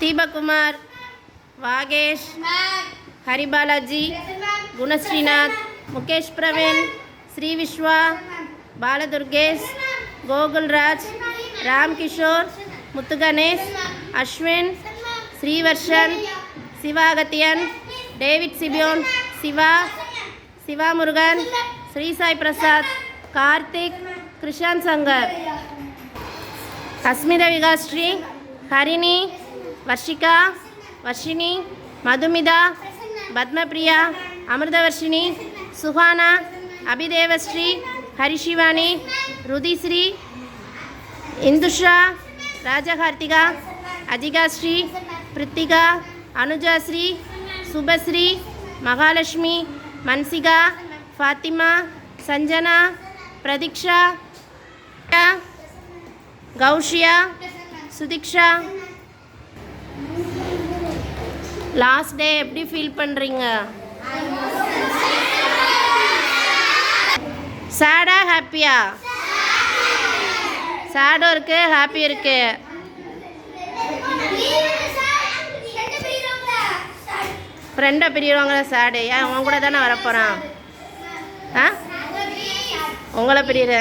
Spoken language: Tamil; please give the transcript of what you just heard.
Deepakumar, Vagesh, Haribalaji, Gunasrinath, Mukesh Praveen, Sri Viswa, Baladurgesh, Gokulraj, Ramkishore, Muthuganesh, Ashwin, Srivarshan, Sivagathiyan, David Sibiyon, Siva, Sivamurugan, Srisai Prasad, Karthik, Krishanth Shankar, Asmitha Vikasri, Harini, Varshika, Varshini, Madhumitha, Padmapriya, Amirthavarshini, Suhana, Abidevasri, Harishivani, Ruthisri, Indhusha, Rajakarthika, Ajikasri, Prithika, Anujasri, Subasri, Mahalakshmi, Mansika, Fathima, Sanjana, Pratheeksha, Kowsiya, Suthiksha. Last day எப்படி ஃபீல் பண்ணுறீங்க? சேடா ஹாப்பியா? சேடும் இருக்குது, ஹாப்பி இருக்குது. ஃப்ரெண்டை பிரியிறவங்கள சேடு. ஏன் உன் கூட தானே வரப்போகிறான்? ஆ, உங்களை பிரியிற.